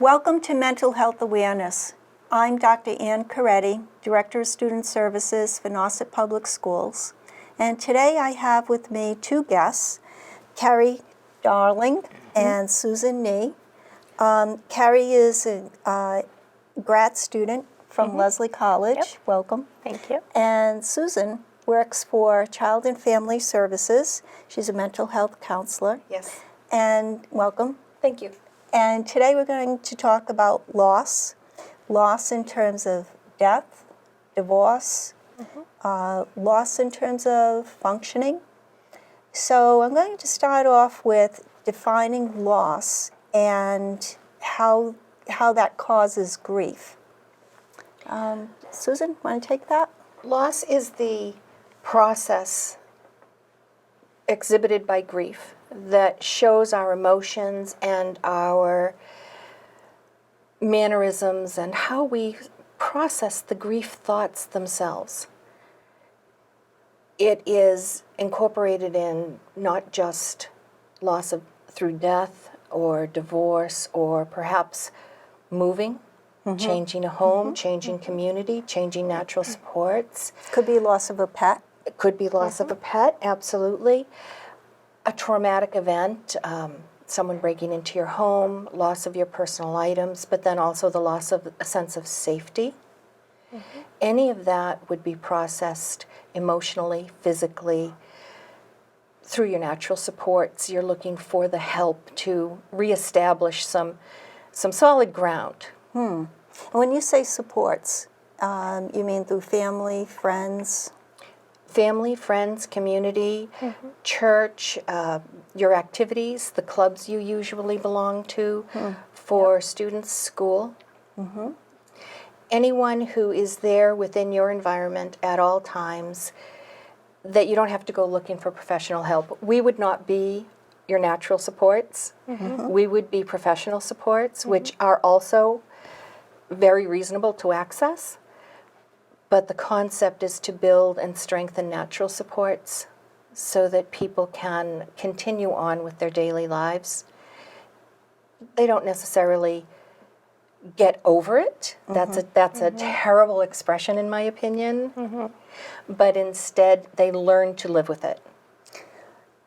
Welcome to Mental Health Awareness. I'm Dr. Ann Coretti, Director of Student Services for Nauset Public Schools. And today I have with me two guests, Carrie Darling and Susan Nee. Carrie is a grad student from Lesley College. Yep. Welcome. Thank you. And Susan works for Child and Family Services. She's a mental health counselor. Yes. And welcome. Thank you. And today we're going to talk about loss in terms of death, divorce, loss in terms of functioning. So I'm going to start off with defining loss and how that causes grief. Susan, want to take that? Loss is the process exhibited by grief that shows our emotions and our mannerisms and how we process the grief thoughts themselves. It is incorporated in not just loss through death or divorce or perhaps moving, changing a home, changing community, changing natural supports. Could be loss of a pet. It could be loss of a pet, absolutely. A traumatic event, someone breaking into your home, loss of your personal items, but then also the loss of a sense of safety. Any of that would be processed emotionally, physically, through your natural supports. You're looking for the help to reestablish some solid ground. And when you say supports, you mean through family, friends? Family, friends, community, church, your activities, the clubs you usually belong to, for students, school. Anyone who is there within your environment at all times that you don't have to go looking for professional help. We would not be your natural supports. We would be professional supports, which are also very reasonable to access. But the concept is to build and strengthen natural supports so that people can continue on with their daily lives. They don't necessarily get over it. That's a terrible expression in my opinion. But instead they learn to live with it.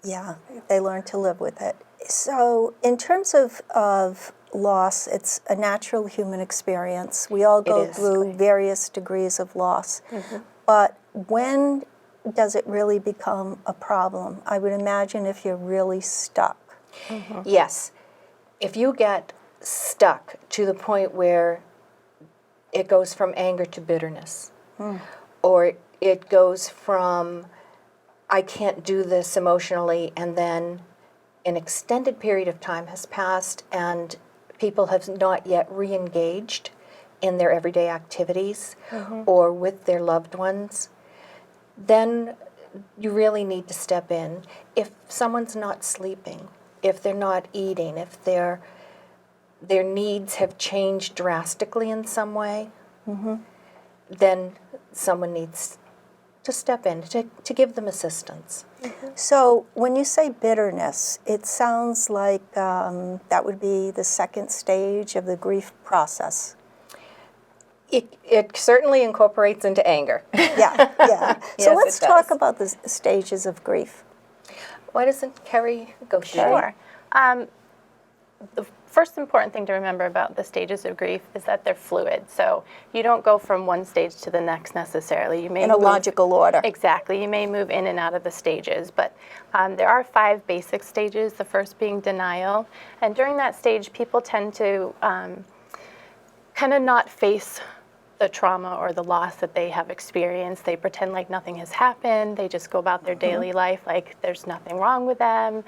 Yeah, they learn to live with it. So in terms of loss, it's a natural human experience. We all go through various degrees of loss. But when does it really become a problem? I would imagine if you're really stuck. Yes. If you get stuck to the point where it goes from anger to bitterness, or it goes from I can't do this emotionally, and then an extended period of time has passed and people have not yet re-engaged in their everyday activities or with their loved ones, then you really need to step in. If someone's not sleeping, if they're not eating, if their needs have changed drastically in some way, then someone needs to step in, to give them assistance. So when you say bitterness, it sounds like that would be the second stage of the grief process. It certainly incorporates into anger. Yeah. So Yes, let's it talk does. about the stages of grief. Why doesn't Carrie go through? Sure. The first important thing to remember about the stages of grief is that they're fluid. So you don't go from one stage to the next necessarily. You may In a logical order. Exactly. You may move in and out of the stages, but there are 5 basic stages, the first being denial. And during that stage, people tend to kind of not face the trauma or the loss that they have experienced. They pretend like nothing has happened. They just go about their daily life like there's nothing wrong with them.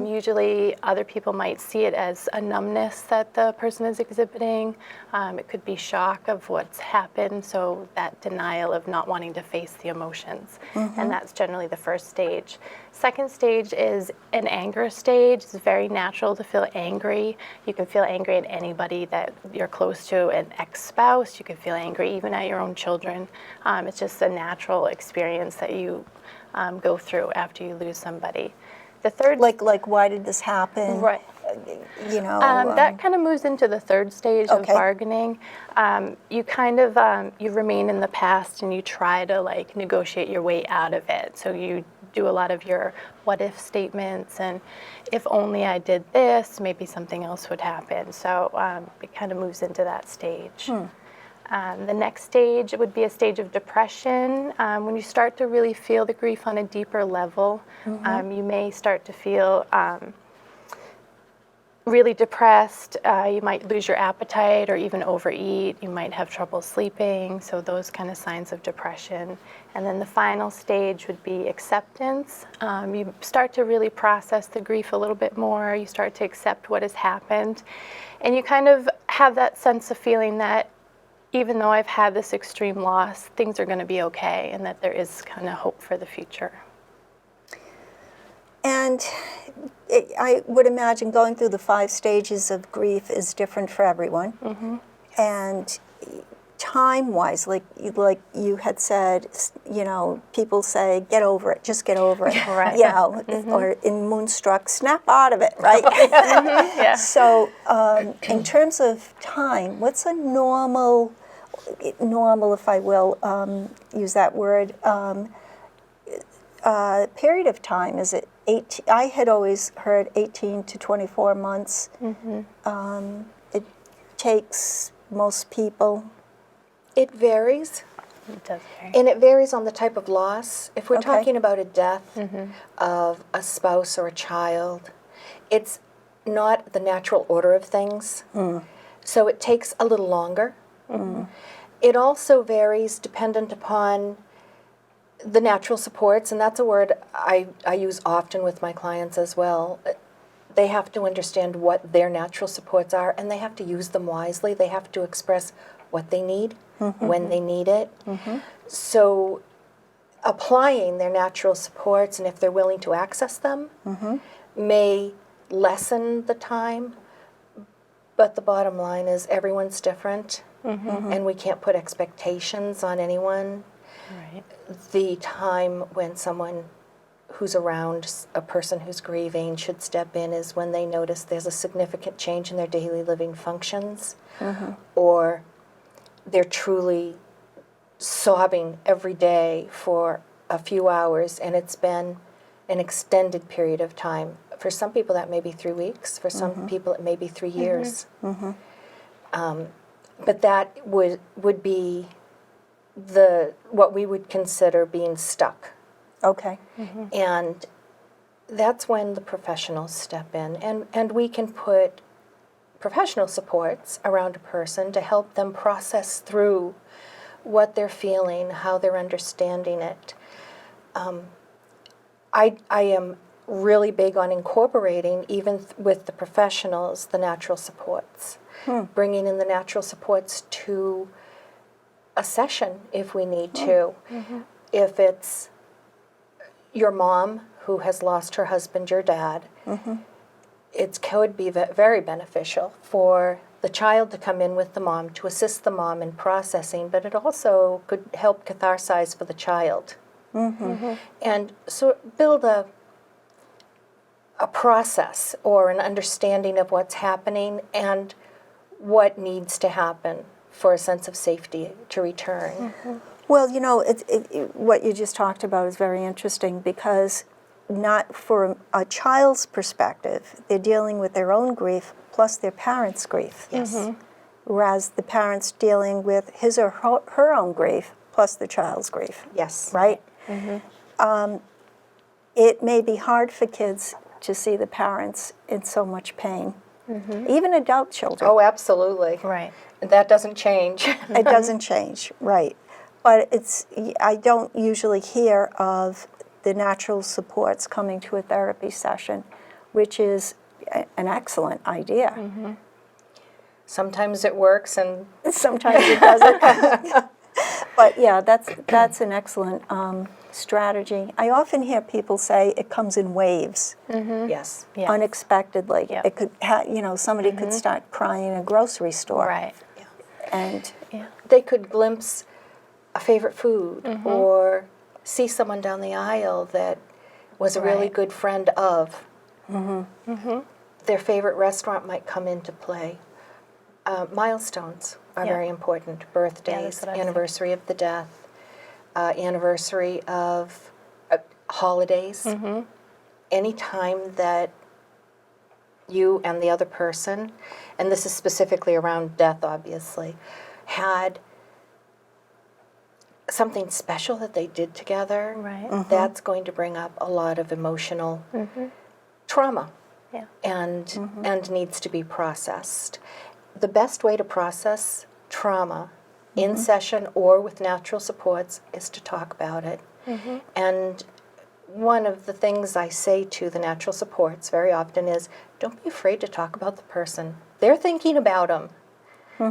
Usually other people might see it as a numbness that the person is exhibiting. It could be shock of what's happened, so that denial of not wanting to face the emotions. And that's generally the first stage. Second stage is an anger stage. It's very natural to feel angry. You can feel angry at anybody that you're close to, an ex-spouse. You can feel angry even at your own children. It's just a natural experience that you go through after you lose somebody. The third, Like why did this happen? Right. you know? That kind of moves into the third stage of Okay. bargaining. You kind of you remain in the past and you try to like negotiate your way out of it. So you do a lot of your what if statements and if only I did this, maybe something else would happen. So it kind of moves into that stage. The next stage would be a stage of depression. When you start to really feel the grief on a deeper level, you may start to feel really depressed. You might lose your appetite or even overeat. You might have trouble sleeping. So those kind of signs of depression. And then the final stage would be acceptance. You start to really process the grief a little bit more. You start to accept what has happened. And you kind of have that sense of feeling that even though I've had this extreme loss, things are going to be okay and that there is kind of hope for the future. And I would imagine going through the 5 stages of grief is different for everyone. And time-wise, like you had said, you know, people say, get over it, just get over it. Right. You know, or in Moonstruck, snap out of it, right? Yeah. So in terms of time, what's a normal, if I will use that word, period of time? Is it 18? I had always heard 18 to 24 months. It takes most people. It varies, It does vary. and it varies on the type of loss. If we're Okay. talking about a death of a spouse or a child, it's not the natural order of things. So it takes a little longer. It also varies dependent upon the natural supports, and that's a word I use often with my clients as well. They have to understand what their natural supports are, and they have to use them wisely. They have to express what they need, when they need it. So applying their natural supports, and if they're willing to access them, may lessen the time. But the bottom line is everyone's different, and we can't put expectations on anyone. Right. The time when someone who's around a person who's grieving should step in is when they notice there's a significant change in their daily living functions, or they're truly sobbing every day for a few hours and it's been an extended period of time. For some people that may be 3 weeks, for some people it may be 3 years. But that would be what we would consider being stuck. Okay. And that's when the professionals step in. And we can put professional supports around a person to help them process through what they're feeling, how they're understanding it. I am really big on incorporating, even with the professionals, the natural supports. Bringing in the natural supports to a session if we need to. If it's your mom who has lost her husband or dad, it could be very beneficial for the child to come in with the mom to assist the mom in processing, but it also could help catharsize for the child. And so build a process or an understanding of what's happening and what needs to happen for a sense of safety to return. Well, you know, what you just talked about is very interesting because not for a child's perspective, they're dealing with their own grief plus their parents' grief. Yes. Whereas the parent's dealing with his or her own grief plus the child's grief, Yes. right? It may be hard for kids to see the parents in so much pain, even adult children. Oh, absolutely. Right. That doesn't change. It doesn't change, right. But I don't usually hear of the natural supports coming to a therapy session, which is an excellent idea. Sometimes it works, and Sometimes it doesn't. But yeah, that's an excellent strategy. I often hear people say it comes in waves, yes. Yeah. unexpectedly. Yep. It could, somebody could start crying in a grocery store. Right. And Yeah. They could glimpse a favorite food or see someone down the aisle that was a really Right. good friend of. Their favorite restaurant might come into play. Milestones are Yeah. very important. Birthdays, what I was anniversary of the death, anniversary of holidays. Any time that you and the other person, and this is specifically around death, obviously, had something special that they did together, Right. that's going to bring up a lot of emotional trauma Yeah. and needs to be processed. The best way to process trauma in session or with natural supports is to talk about it. And one of the things I say to the natural supports very often is, don't be afraid to talk about the person. They're thinking about them.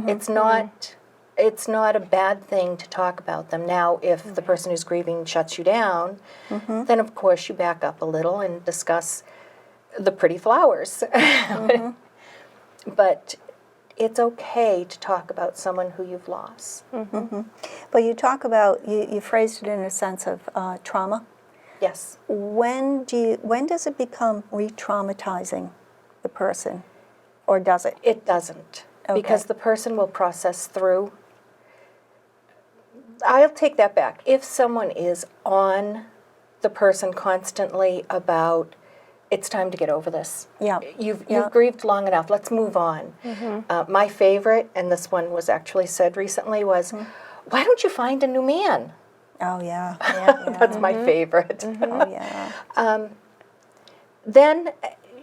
It's not a bad thing to talk about them. Now, if the person who's grieving shuts you down, then of course you back up a little and discuss the pretty flowers. But it's okay to talk about someone who you've lost. But you talk about, you phrased it in a sense of trauma. Yes. When does it become re-traumatizing the person, or does it? It doesn't, because Okay. the person will process through. I'll take that back. If someone is on the person constantly about, it's time to get over this. Yeah. You've Yeah. grieved long enough, let's move on. My favorite, and this one was actually said recently, was, why don't you find a new man? Oh yeah, yeah, That's my favorite. oh yeah, Then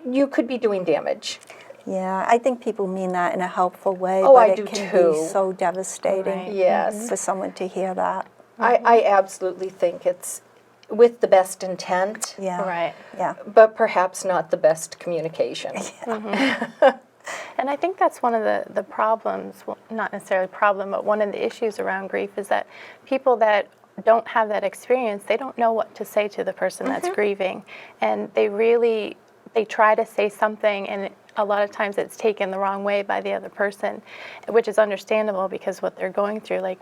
you could be doing damage. yeah. I think people mean that in a helpful way, Oh, but I it do can too. be so devastating Right. Yes. for someone to hear that. I absolutely think it's with the best intent, Yeah, Right. yeah, but perhaps not the best communication. And I think that's one of the problems, well, not necessarily a problem, but one of the issues around grief is that people that don't have that experience, they don't know what to say to the person that's grieving. And they try to say something, and a lot of times it's taken the wrong way by the other person, which is understandable because what they're going through,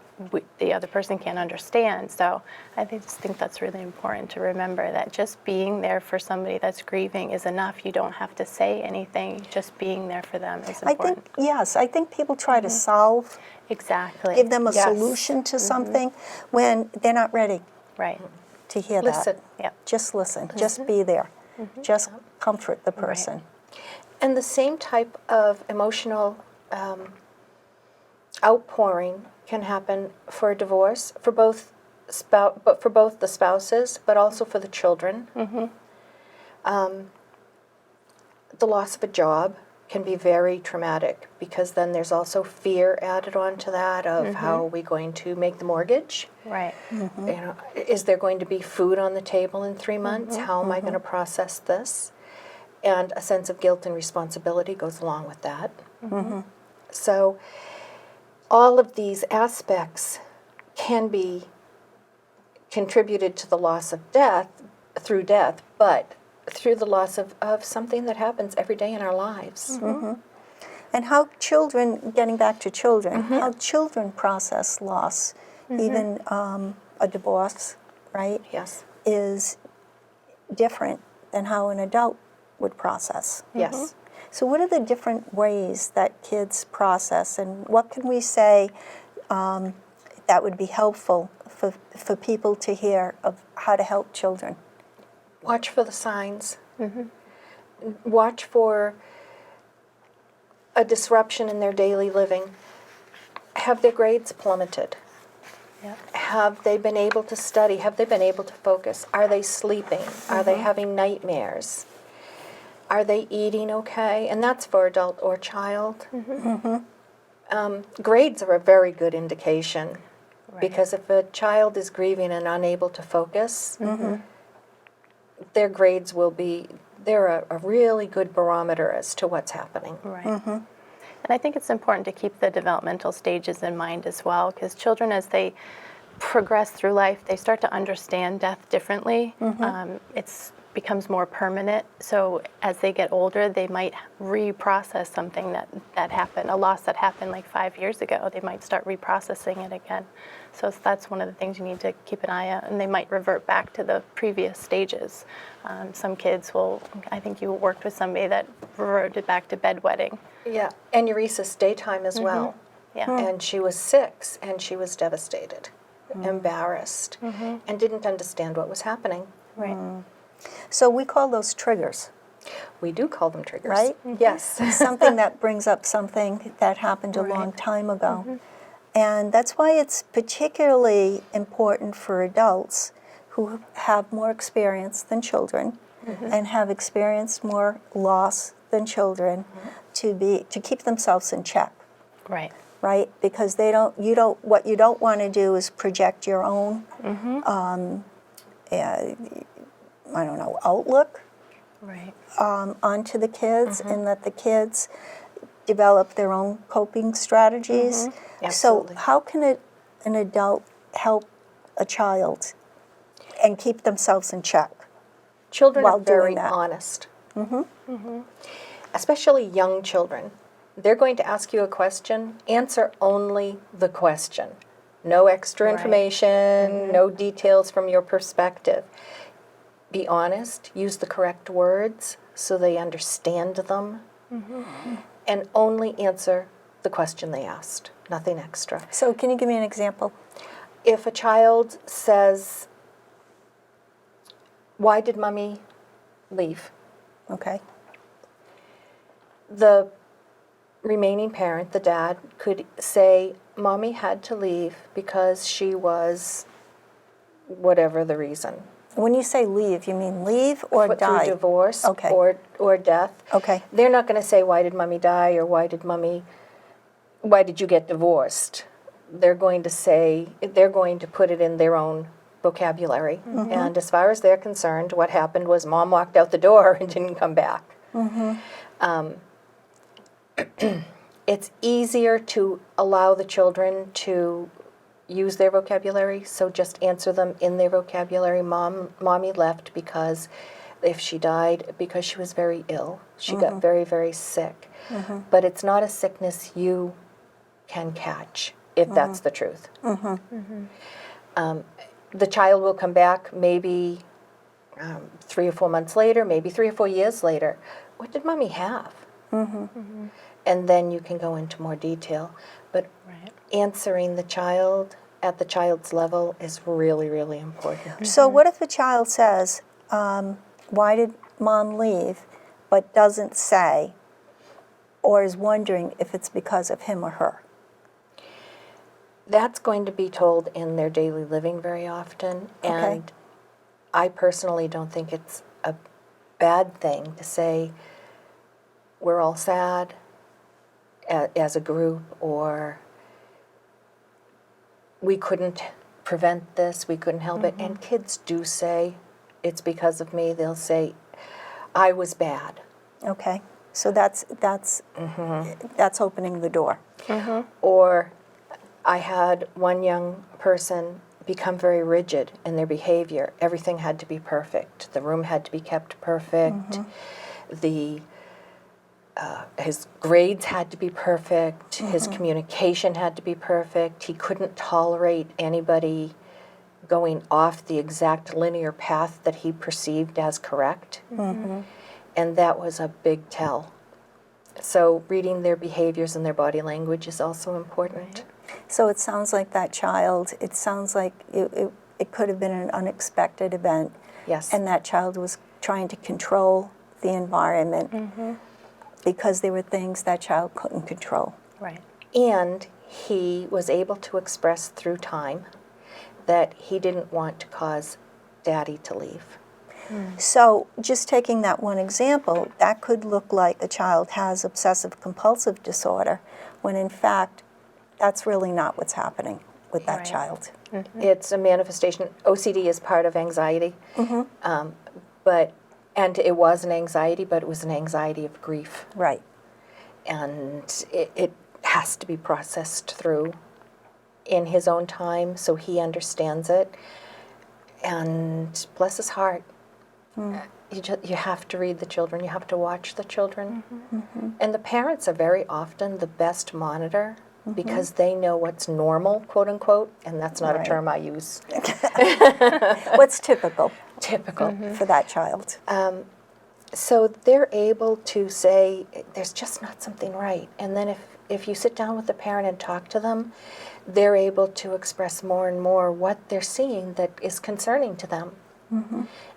the other person can't understand. So I just think that's really important to remember, that just being there for somebody that's grieving is enough. You don't have to say anything. Just being there for them is I important. think yes. I think people try to solve, Exactly. give them a Yes. solution to something when they're not ready Right. to hear Listen. that. Yep. Just listen. Just be there. Just comfort the person. And the same type of emotional outpouring can happen for a divorce, for both the spouses, but also for the children. The loss of a job can be very traumatic, because then there's also fear added on to that of how are we going to make the mortgage? Right. You know, is there going to be food on the table in 3 months? How am I going to process this? And a sense of guilt and responsibility goes along with that. So all of these aspects can be contributed to the loss of death, but through the loss of something that happens every day in our lives. And how children, getting back to children, how children process loss, even a divorce, right, Yes. is different than how an adult would process. Yes. So what are the different ways that kids process, and what can we say that would be helpful for people to hear of how to help children? Watch for the signs. Watch for a disruption in their daily living. Have their grades plummeted? Yep. Have they been able to study? Have they been able to focus? Are they sleeping? Are they having nightmares? Are they eating okay? And that's for adult or child. Grades are a very good indication, because if a child is grieving and unable to focus, their grades will be, they're a really good barometer as to what's happening. Right. And I think it's important to keep the developmental stages in mind as well, because children, as they progress through life, they start to understand death differently. It's becomes more permanent. So as they get older, they might reprocess something that happened, a loss that happened like 5 years ago. They might start reprocessing it again. So that's one of the things you need to keep an eye on. And they might revert back to the previous stages. Some kids will, I think you worked with somebody that reverted back to bedwetting. Yeah, enuresis daytime as well. Yeah. And she was 6, and she was devastated, embarrassed, and didn't understand what was happening. Right. So we call those triggers, We do call them triggers. right? Yes. Something that brings up something that happened a long time ago. And that's why it's particularly important for adults who have more experience than children and have experienced more loss than children to keep themselves in check, Right. right? Because what you don't want to do is project your own I don't know, outlook Right. onto the kids and let the kids develop their own coping strategies. So Absolutely. how can an adult help a child and keep themselves in check? Children While are very doing that. honest. Especially young children. They're going to ask you a question, answer only the question. No extra Right. information, no details from your perspective. Be honest, use the correct words so they understand them, and only answer the question they asked, nothing extra. So can you give me an example? If a child says, "Why did Mommy leave?" Okay. The remaining parent, the dad, could say, "Mommy had to leave because she was," whatever the reason. When you say leave, you mean leave or Through die? divorce Okay. or death. Okay. They're not going to say, "Why did Mommy die?" or why did you get divorced? They're going to put it in their own vocabulary. And as far as they're concerned, what happened was Mom walked out the door and didn't come back. It's easier to allow the children to use their vocabulary, so just answer them in their vocabulary. Mommy left because if she died, because she was very ill. She got very, very sick. But it's not a sickness you can catch, if that's the truth. The child will come back maybe 3 or 4 months later, maybe 3 or 4 years later. What did Mommy have? And then you can go into more detail. But Right. answering the child at the child's level is really, really important. So what if a child says, why did Mom leave, but doesn't say or is wondering if it's because of him or her? That's going to be told in their daily living very often. Okay. And I personally don't think it's a bad thing to say, "We're all sad as a group," or "We couldn't prevent this, we couldn't help it." And kids do say, "It's because of me." They'll say, "I was bad." Okay. So that's opening the door. Or I had one young person become very rigid in their behavior. Everything had to be perfect. The room had to be kept perfect. His grades had to be perfect. His communication had to be perfect. He couldn't tolerate anybody going off the exact linear path that he perceived as correct. And that was a big tell. So reading their behaviors and their body language is also important. So it sounds like that child, it sounds like it could have been an unexpected event. Yes. And that child was trying to control the environment because there were things that child couldn't control. Right. And he was able to express through time that he didn't want to cause Daddy to leave. So just taking that one example, that could look like a child has obsessive compulsive disorder, when in fact, that's really not what's happening with that Right. child. It's a manifestation. OCD is part of anxiety, and it was an anxiety, but it was an anxiety of grief. Right. And it has to be processed through in his own time so he understands it. And bless his heart, you have to read the children, you have to watch the children. And the parents are very often the best monitor because they know what's normal, quote unquote, and that's not Right. a term I use. What's typical Typical. for that child? So they're able to say, there's just not something right. And then if you sit down with the parent and talk to them, they're able to express more and more what they're seeing that is concerning to them.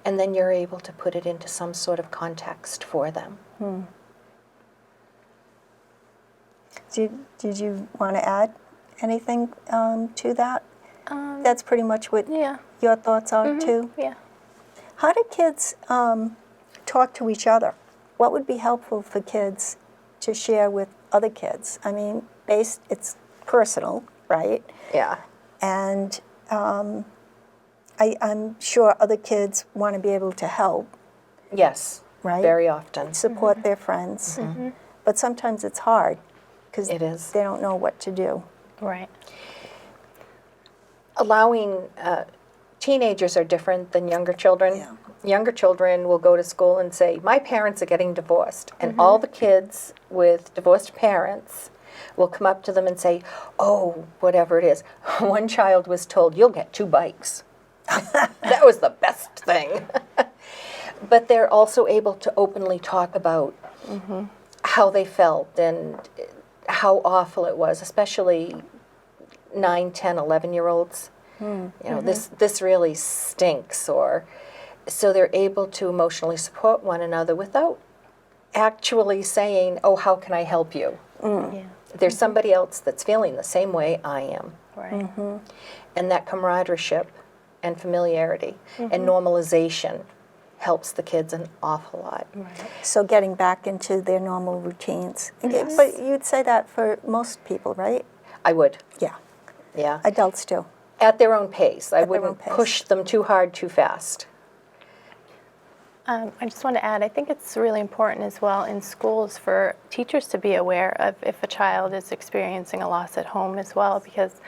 And then you're able to put it into some sort of context for them. Did you want to add anything to that? That's pretty much what Yeah. your thoughts are too. Yeah. How do kids talk to each other? What would be helpful for kids to share with other kids? I mean, it's personal, right? Yeah. And I'm sure other kids want to be able to help, Yes. Right? Very often. support their friends. But sometimes it's hard because It is. they don't know what to do. Right. Allowing teenagers are different than younger children. Yeah. Younger children will go to school and say, my parents are getting divorced. And all the kids with divorced parents will come up to them and say, oh, whatever it is. One child was told, you'll get 2 bikes. That was the best thing. But they're also able to openly talk about how they felt and how awful it was, especially 9, 10, 11-year-olds. You know, this really stinks. Or so they're able to emotionally support one another without actually saying, oh, how can I help you? Yeah. There's somebody else that's feeling the same way I am. Right. And that camaraderie and familiarity and normalization helps the kids an awful lot. So getting back into their normal routines. But you'd say that for most people, right? I would, Yeah, yeah. adults do. At their own pace. I At their own wouldn't pace. push them too hard, too fast. I just want to add, I think it's really important as well in schools for teachers to be aware of if a child is experiencing a loss at home as well, because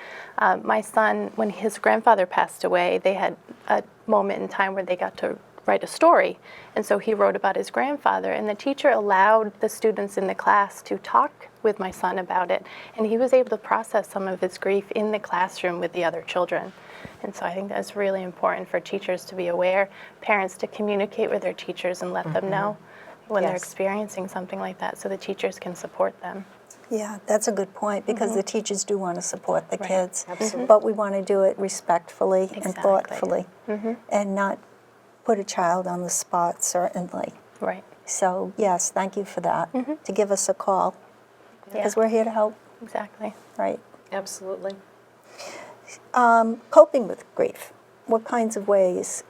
my son, when his grandfather passed away, they had a moment in time where they got to write a story. And so he wrote about his grandfather, and the teacher allowed the students in the class to talk with my son about it. And he was able to process some of his grief in the classroom with the other children. And so I think that's really important for teachers to be aware, parents to communicate with their teachers and let them know when they're Yes. experiencing something like that so the teachers can support them. Yeah, that's a good point because the teachers do want to support the Right. kids. Absolutely. But we want to do it respectfully and Exactly. thoughtfully and not put a child on the spot, certainly. Right. So, yes, thank you for that, to give us a call because Yeah. we're here to help, Exactly. right? Absolutely. Coping with grief. What kinds of ways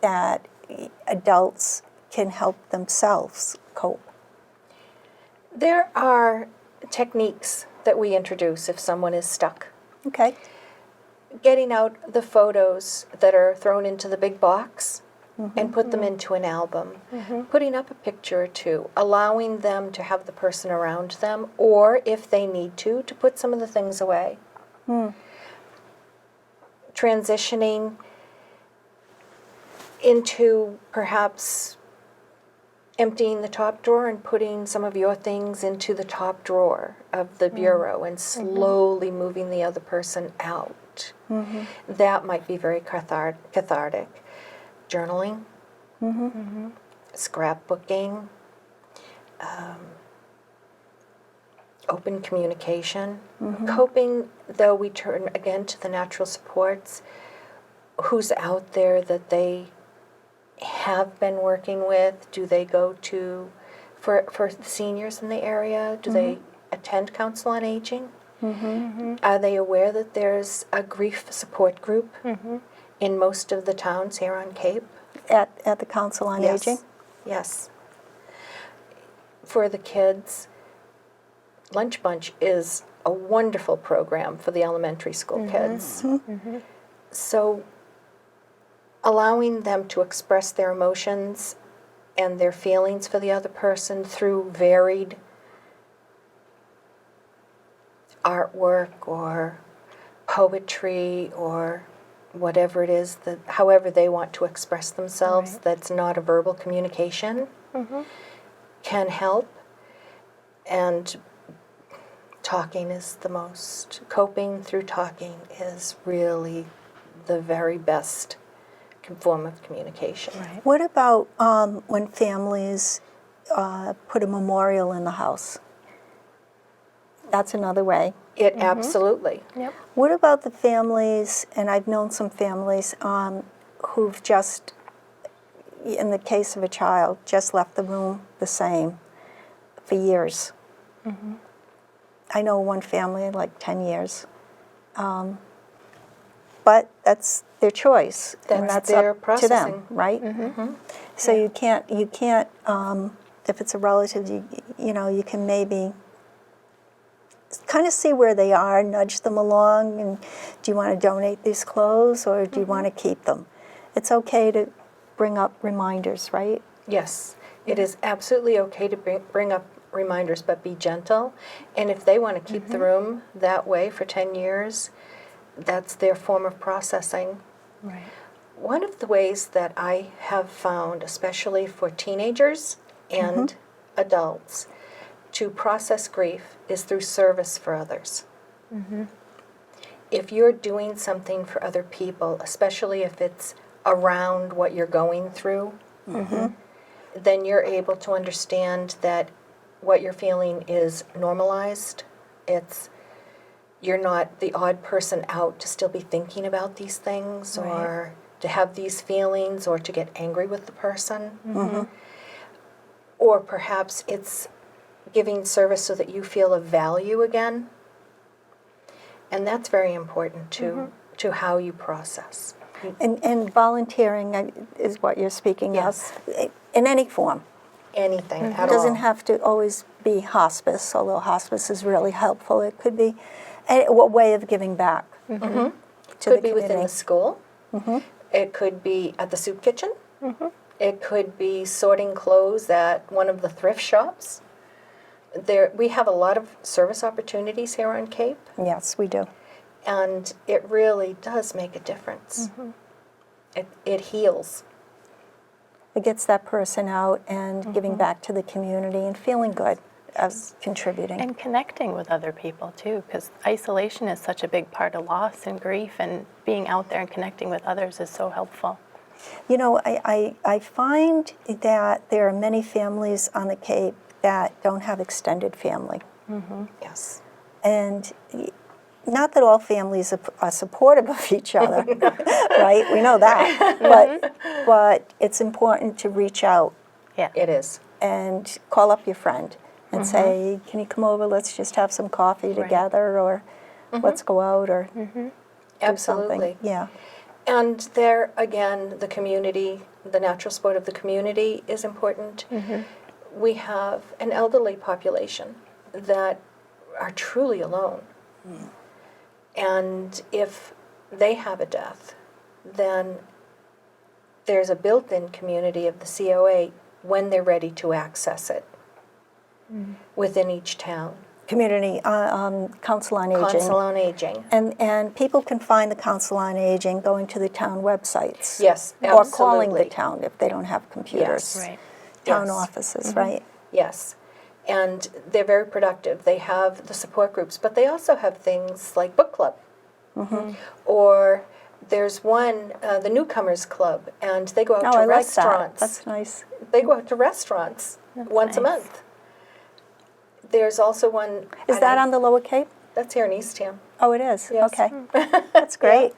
that adults can help themselves cope? There are techniques that we introduce if someone is stuck. Okay. Getting out the photos that are thrown into the big box and put them into an album. Putting up a picture or two, allowing them to have the person around them, or if they need to put some of the things away. Transitioning into perhaps emptying the top drawer and putting some of your things into the top drawer of the bureau and slowly moving the other person out. That might be very cathartic. Journaling, scrapbooking, open communication. Coping, though, we turn again to the natural supports. Who's out there that they have been working with? Do they go to, for seniors in the area, do they attend Council on Aging? Are they aware that there's a grief support group in most of the towns here on Cape? At the Council on Aging? Yes. For the kids, Lunch Bunch is a wonderful program for the elementary school kids. So allowing them to express their emotions and their feelings for the other person through varied artwork or poetry or whatever it is, that however they want to express themselves, Right. that's not a verbal communication, can help. And talking is the most, coping through talking is really the very best form of communication. Right. What about when families put a memorial in the house? That's another way. It absolutely. Yep. What about the families, and I've known some families who've just, in the case of a child, just left the room the same for years. I know one family, like 10 years. But that's their choice, and That's that's their up to processing. them, right? So you can't, if it's a relative, you know, you can maybe kind of see where they are, nudge them along, and do you want to donate these clothes or do you want to keep them? It's okay to bring up reminders, right? Yes, it is absolutely okay to bring up reminders, but be gentle. And if they want to keep the room that way for 10 years, that's their form of processing. Right. One of the ways that I have found, especially for teenagers and adults, to process grief is through service for others. If you're doing something for other people, especially if it's around what you're going through, then you're able to understand that what you're feeling is normalized. You're not the odd person out to still be thinking about these things or to have these feelings or to get angry with the person. Or perhaps it's giving service so that you feel of value again. And that's very important to how you process. And volunteering is what you're speaking Yes. of, in any form. Anything at all. It doesn't have to always be hospice, although hospice is really helpful. It could be a way of giving back to the Could be within community. the school. It could be at the soup kitchen. It could be sorting clothes at one of the thrift shops. We have a lot of service opportunities here on Cape, Yes, we do. and it really does make a difference. It heals. It gets that person out and giving back to the community and feeling good as contributing. And connecting with other people too, because isolation is such a big part of loss and grief, and being out there and connecting with others is so helpful. You know, I find that there are many families on the Cape that don't have extended family. Yes. And not that all families are supportive of each other, right? We know that. But it's important to reach out Yeah. It is. and call up your friend and say, can you come over, let's just have some coffee together, or let's go out, or do something. Absolutely. Yeah. And there, again, the community, the natural support of the community is important. We have an elderly population that are truly alone. And if they have a death, then there's a built-in community of the COA when they're ready to access it within each town. Community Council on Aging. Council on Aging. And people can find the Council on Aging going to the town websites. Yes, Or calling the absolutely. town if they don't have computers. Yes. Right. Town Yes. offices, right? Yes, and they're very productive. They have the support groups, but they also have things like book club. Or there's one, the Newcomers Club, and they go out Oh, to I like that. restaurants. That's nice. They go out to restaurants once a nice. month. There's also one. Is that on the Lower Cape? That's here in Eastham. Oh, it is? Yes. Okay. That's great.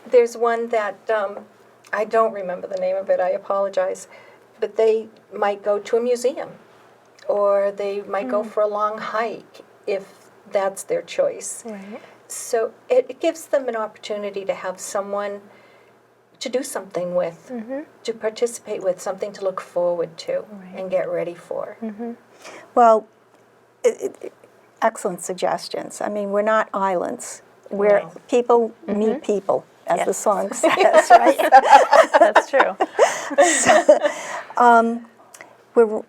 There's one that I don't remember the name of it. I apologize, but they might go to a museum, or they might go for a long hike if that's their choice. Right. So it gives them an opportunity to have someone to do something with, to participate with, something to look forward to and get ready for. Well, excellent suggestions. I mean, we're not islands. We're No. people meet people, as the Yes. song says, right? That's true.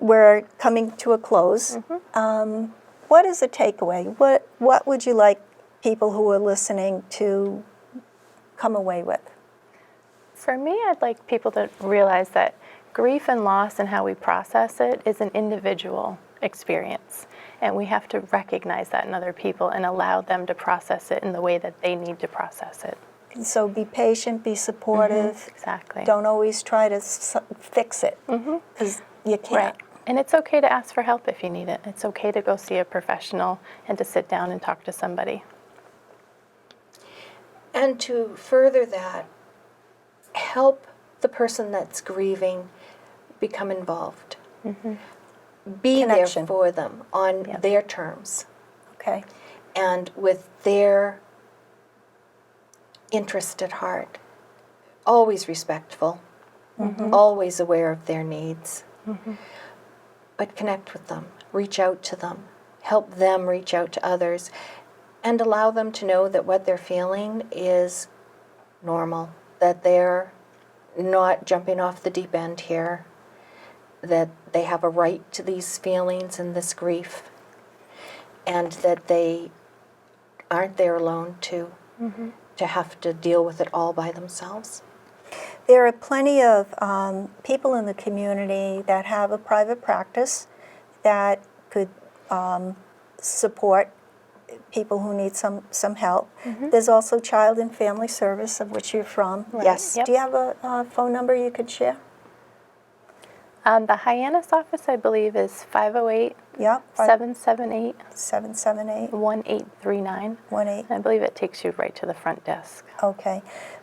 We're coming to a close. What is a takeaway? What would you like people who are listening to come away with? For me, I'd like people to realize that grief and loss and how we process it is an individual experience. And we have to recognize that in other people and allow them to process it in the way that they need to process it. So be patient, be supportive. Exactly. Don't always try to fix it, because you can't. Right. And it's okay to ask for help if you need it. It's okay to go see a professional and to sit down and talk to somebody. And to further that, help the person that's grieving become involved. Be Connection. there for them on their terms Okay. and with their interest at heart. Always respectful, always aware of their needs. But connect with them, reach out to them, help them reach out to others, and allow them to know that what they're feeling is normal, that they're not jumping off the deep end here, that they have a right to these feelings and this grief, and that they aren't there alone to have to deal with it all by themselves. There are plenty of people in the community that have a private practice that could support people who need some help. There's also Child and Family Service, of which you're from. Yes. Yep. Do you have a phone number you could share? The Hyannis office, I believe, is 508 Yep. 778 778 1839. 18. I believe it takes you right to the front desk. Okay.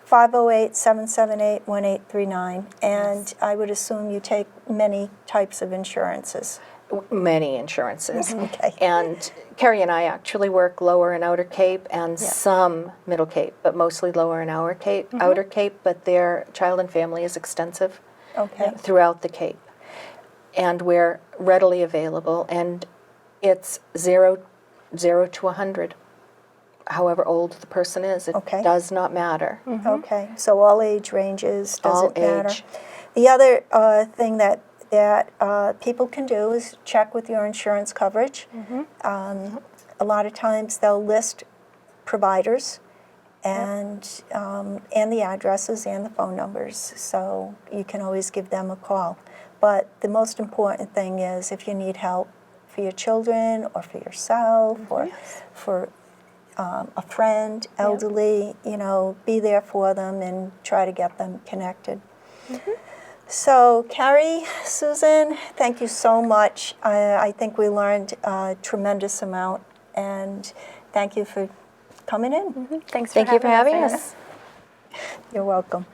508-778-1839. And I would assume you take many types of insurances. Many insurances. Okay. And Carrie and I actually work Lower and Outer Cape and some Middle Cape, but mostly Lower and Outer Cape. Outer Cape, but their Child and Family is extensive Okay. throughout the Cape. And we're readily available, and it's 0 to 100. However old the person is, it Okay. does not matter. Okay. So all age ranges, doesn't All matter. age. The other thing that people can do is check with your insurance coverage. A lot of times they'll list providers and the addresses and the phone numbers, so you can always give them a call. But the most important thing is if you need help for your children or for yourself or for a friend, elderly, be there for them and try to get them connected. So, Carrie, Susan, thank you so much. I think we learned a tremendous amount, and thank you for coming in. Thanks Thank you for having Anna. us. You're welcome.